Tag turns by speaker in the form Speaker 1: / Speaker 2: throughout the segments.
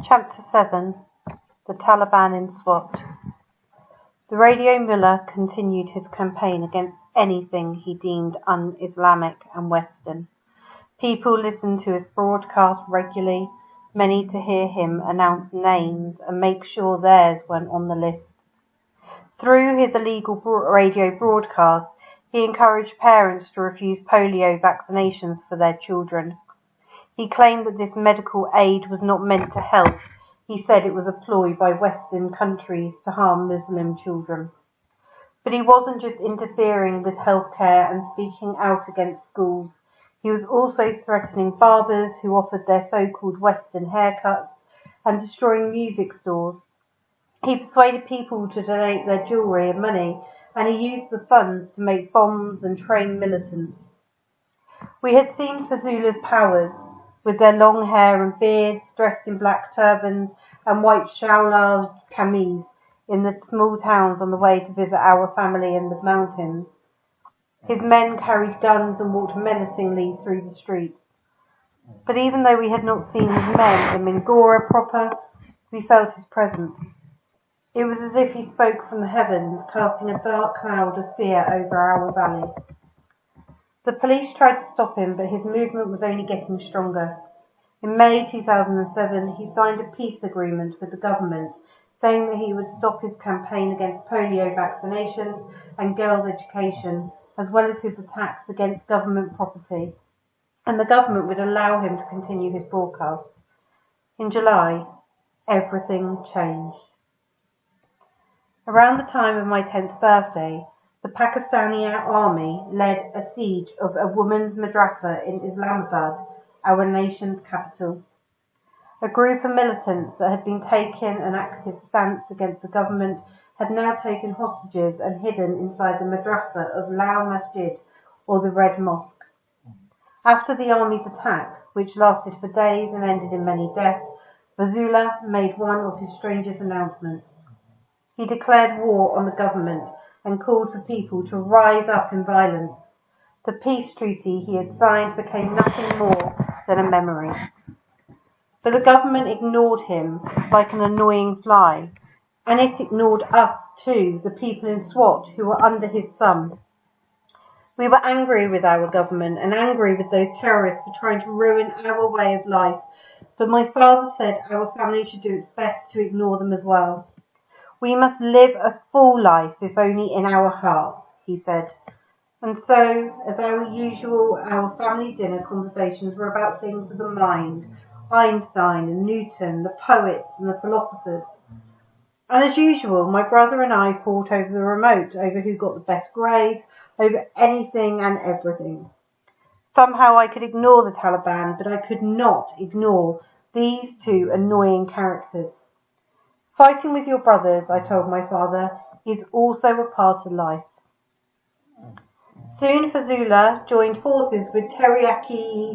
Speaker 1: Chapter 7 The Taliban in SWAT. The Radio Mullah continued his campaign against anything he deemed un-Islamic and Western. People listened to his broadcast regularly, many to hear him announce names and make sure theirs weren't on the list. Through his illegal radio broadcasts, he encouraged parents to refuse polio vaccinations for their children. He claimed that this medical aid was not meant to help. He said it was a ploy by Western countries to harm Muslim children. But he wasn't just interfering with healthcare and speaking out against schools. He was also threatening barbers who offered their so-called Western haircuts and destroying music stores. He persuaded people to donate their jewellery and money, and he used the funds to make bombs and train militants. We had seen Fazula's powers, with their long hair and beards, dressed in black turbans and white shawlal kameez, in the small towns on the way to visit our family in the mountains. His men carried guns and walked menacingly through the streets. But even though we had not seen his men in Mingora proper, we felt his presence. It was as if he spoke from the heavens, casting a dark cloud of fear over our valley. The police tried to stop him, but his movement was only getting stronger. In May 2007, he signed a peace agreement with the government, saying that he would stop his campaign against polio vaccinations and girls' education, as well as his attacks against government property, and the government would allow him to continue his broadcasts. In July, everything changed. Around the time of my 10th birthday, the Pakistani army led a siege of a women's madrasa in Islamabad, our nation's capital. A group of militants that had been taking an active stance against the government had now taken hostages and hidden inside the madrasa of Lal Masjid, or the Red Mosque. After the army's attack, which lasted for days and ended in many deaths, Fazula made one of his strangest announcements. He declared war on the government and called for people to rise up in violence. The peace treaty he had signed became nothing more than a memory. But the government ignored him like an annoying fly, and it ignored us too, the people in SWAT who were under his thumb. We were angry with our government and angry with those terrorists for trying to ruin our way of life, but my father said our family should do its best to ignore them as well. We must live a full life, if only in our hearts, he said. And so, as usual, our family dinner conversations were about things of the mind, Einstein and Newton, the poets and the philosophers. And as usual, my brother and I fought over the remote, over who got the best grades, over anything and everything. Somehow I could ignore the Taliban, but I could not ignore these two annoying characters. Fighting with your brothers, I told my father, is also a part of life. Soon Fazula joined forces with Tehrik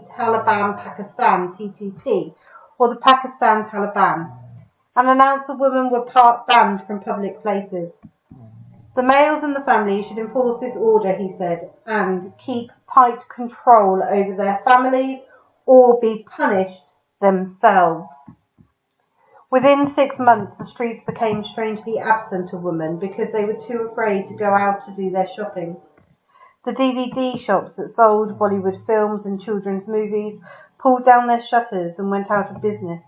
Speaker 1: Taliban Pakistan, TTP, or the Pakistan Taliban, and announced that women were banned from public places. The males in the family should enforce this order, he said, and keep tight control over their families or be punished themselves. Within 6 months, the streets became strangely absent of women because they were too afraid to go out to do their shopping. The DVD shops that sold Bollywood films and children's movies pulled down their shutters and went out of business.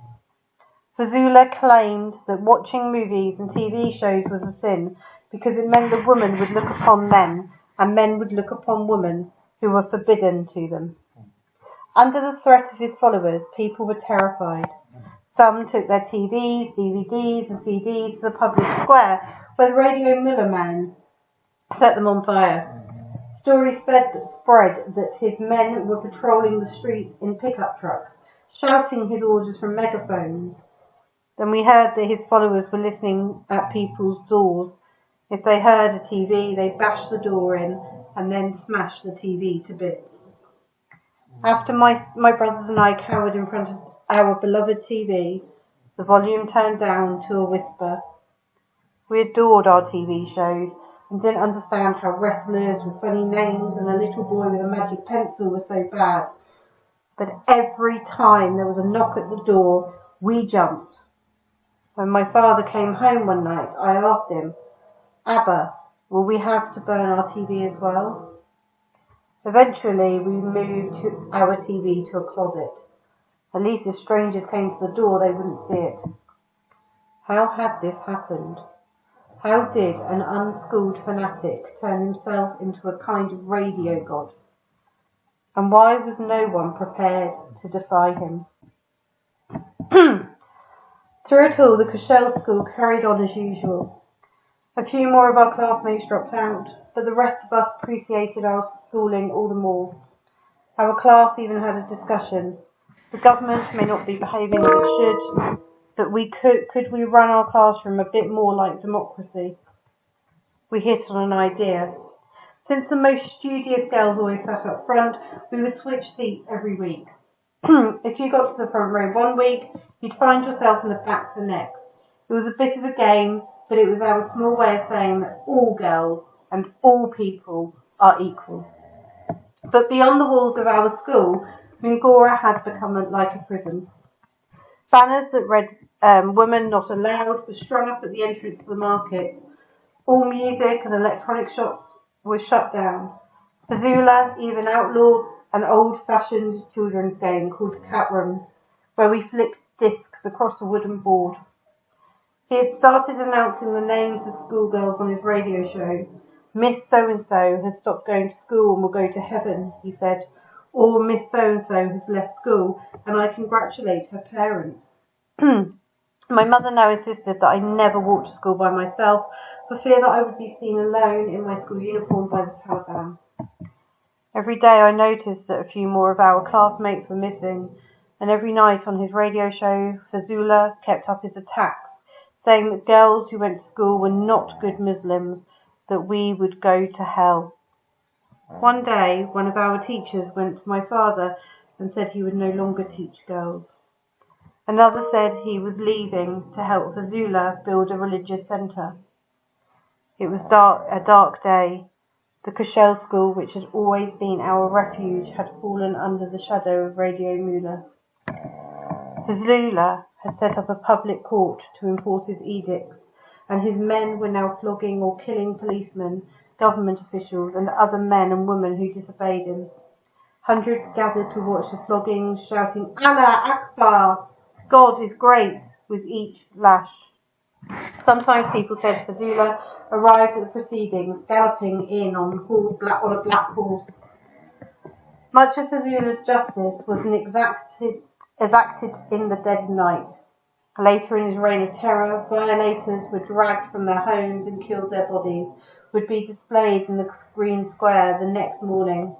Speaker 1: Fazula claimed that watching movies and TV shows was a sin because it meant that women would look upon men and men would look upon women who were forbidden to them. Under the threat of his followers, people were terrified. Some took their TVs, DVDs and CDs to the public square where the Radio Mullah man set them on fire. Stories spread that his men were patrolling the streets in pickup trucks, shouting his orders from megaphones. Then we heard that his followers were listening at people's doors. If they heard a TV, they bashed the door in and then smashed the TV to bits. After my brothers and I cowered in front of our beloved TV, the volume turned down to a whisper. We adored our TV shows and didn't understand how wrestlers with funny names and a little boy with a magic pencil were so bad. But every time there was a knock at the door, we jumped. When my father came home one night, I asked him, "Abba, will we have to burn our TV as well?" Eventually, we moved our TV to a closet. At least if strangers came to the door, they wouldn't see it. How had this happened? How did an unschooled fanatic turn himself into a kind of radio god? And why was no one prepared to defy him? Through it all, the Cushell school carried on as usual. A few more of our classmates dropped out, but the rest of us appreciated our schooling all the more. Our class even had a discussion. The government may not be behaving as it should, but could we run our classroom a bit more like democracy? We hit on an idea. Since the most studious girls always sat up front, we would switch seats every week. If you got to the front row one week, you'd find yourself in the back the next. It was a bit of a game, but it was our small way of saying that all girls and all people are equal. But beyond the walls of our school, Mingora had become like a prison. Banners that read "Women Not Allowed" were strung up at the entrance to the market. All music and electronic shops were shut down. Fazula even outlawed an old-fashioned children's game called Cat Room, where we flicked discs across a wooden board. He had started announcing the names of schoolgirls on his radio show. "Miss So-and-so has stopped going to school and will go to heaven," he said. Or "Miss So-and-so has left school and I congratulate her parents." My mother now insisted that I never walk to school by myself for fear that I would be seen alone in my school uniform by the Taliban. Every day I noticed that a few more of our classmates were missing, and every night on his radio show, Fazula kept up his attacks, saying that girls who went to school were not good Muslims, that we would go to hell. One day, one of our teachers went to my father and said he would no longer teach girls. Another said he was leaving to help Fazula build a religious centre. It was a dark day. The Cushell school, which had always been our refuge, had fallen under the shadow of Radio Mullah. Fazula had set up a public court to enforce his edicts, and his men were now flogging or killing policemen, government officials, and other men and women who disobeyed him. Hundreds gathered to watch the flogging, shouting, "Allah Akbar! God is great!" with each lash. Sometimes people said Fazula arrived at the proceedings, galloping in on a black horse. Much of Fazula's justice was exacted in the dead of night. Later in his reign of terror, violators were dragged from their homes and killed. Their bodies would be displayed in the green square the next morning.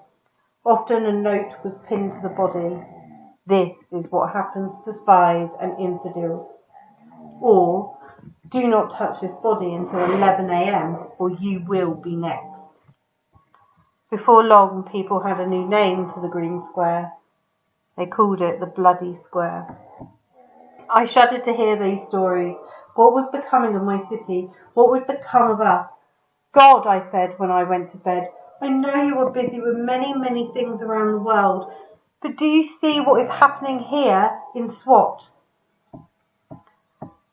Speaker 1: Often a note was pinned to the body. "This is what happens to spies and infidels." Or, "Do not touch this body until 11 a.m. or you will be next." Before long, people had a new name for the green square. They called it the Bloody Square. I shuddered to hear these stories. What was becoming of my city? What would become of us? "God," I said when I went to bed, "I know you are busy with many, many things around the world, but do you see what is happening here in Swat?"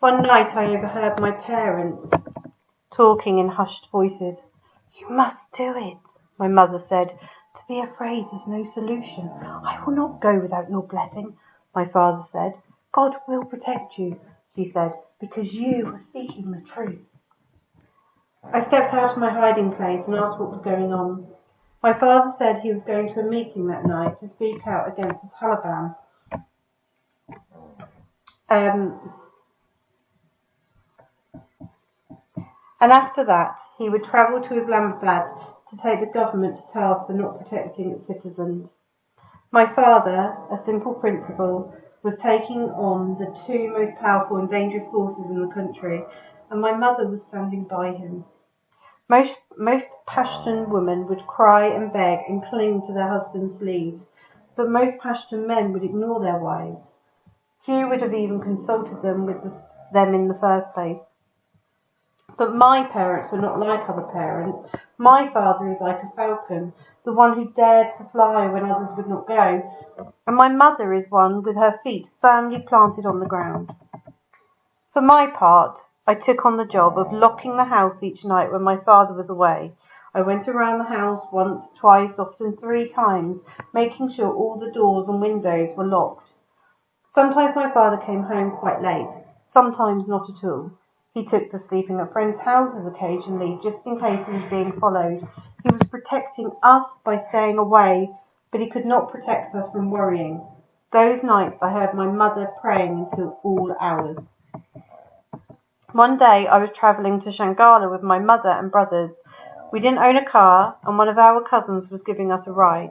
Speaker 1: One night I overheard my parents talking in hushed voices. "You must do it," my mother said. "To be afraid is no solution." "I will not go without your blessing," my father said. "God will protect you," she said, "because you are speaking the truth." I stepped out of my hiding place and asked what was going on. My father said he was going to a meeting that night to speak out against the Taliban. And after that, he would travel to Islamabad to take the government to task for not protecting its citizens. My father, a simple principal, was taking on the two most powerful and dangerous forces in the country, and my mother was standing by him. Most Pashtun women would cry and beg and cling to their husbands' sleeves, but most Pashtun men would ignore their wives. Few would have even consulted them in the first place. But my parents were not like other parents. My father is like a falcon, the one who dared to fly when others would not go, and my mother is one with her feet firmly planted on the ground. For my part, I took on the job of locking the house each night when my father was away. I went around the house once, twice, often 3 times, making sure all the doors and windows were locked. Sometimes my father came home quite late, sometimes not at all. He took to sleeping at friends' houses occasionally, just in case he was being followed. He was protecting us by staying away, but he could not protect us from worrying. Those nights I heard my mother praying until all hours. One day I was travelling to Shanghala with my mother and brothers. We didn't own a car, and one of our cousins was giving us a ride.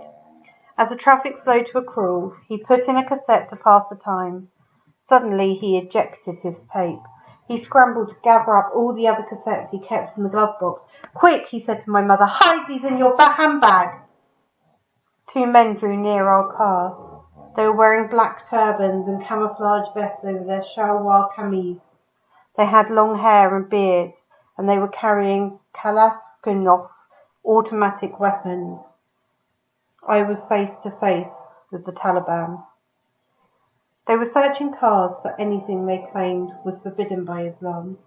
Speaker 1: As the traffic slowed to a crawl, he put in a cassette to pass the time. Suddenly he ejected his tape. He scrambled to gather up all the other cassettes he kept in the glove box. "Quick," he said to my mother, "hide these in your handbag." 2 men drew near our car. They were wearing black turbans and camouflage vests over their shalwar kameez. They had long hair and beards, and they were carrying Kalashnikov automatic weapons. I was face to face with the Taliban. They were searching cars for anything they claimed was forbidden by Islam.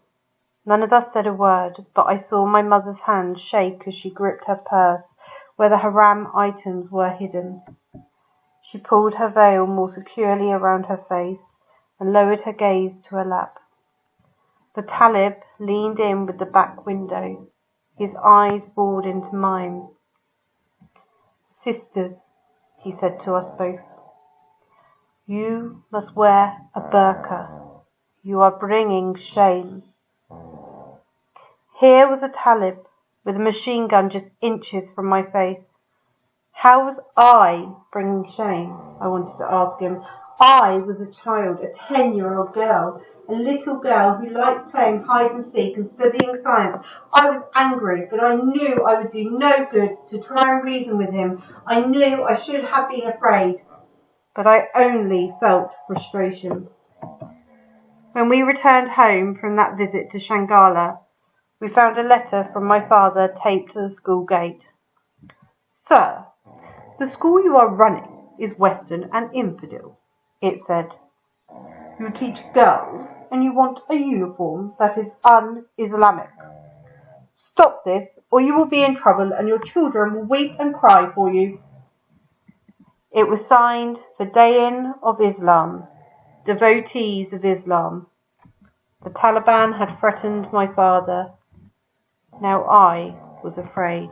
Speaker 1: None of us said a word, but I saw my mother's hand shake as she gripped her purse where the haram items were hidden. She pulled her veil more securely around her face and lowered her gaze to her lap. The Talib leaned in with the back window. His eyes bored into mine. "Sisters," he said to us both, "you must wear a burqa. You are bringing shame." Here was a Talib with a machine gun just inches from my face. How was I bringing shame? I wanted to ask him. I was a child, a 10-year-old girl, a little girl who liked playing hide and seek and studying science. I was angry, but I knew I would do no good to try and reason with him. I knew I should have been afraid, but I only felt frustration. When we returned home from that visit to Shanghala, we found a letter from my father taped to the school gate. "Sir, the school you are running is Western and infidel," it said. "You teach girls and you want a uniform that is un-Islamic. Stop this or you will be in trouble and your children will weep and cry for you." It was signed Fadayin of Islam, devotees of Islam. The Taliban had threatened my father. Now I was afraid.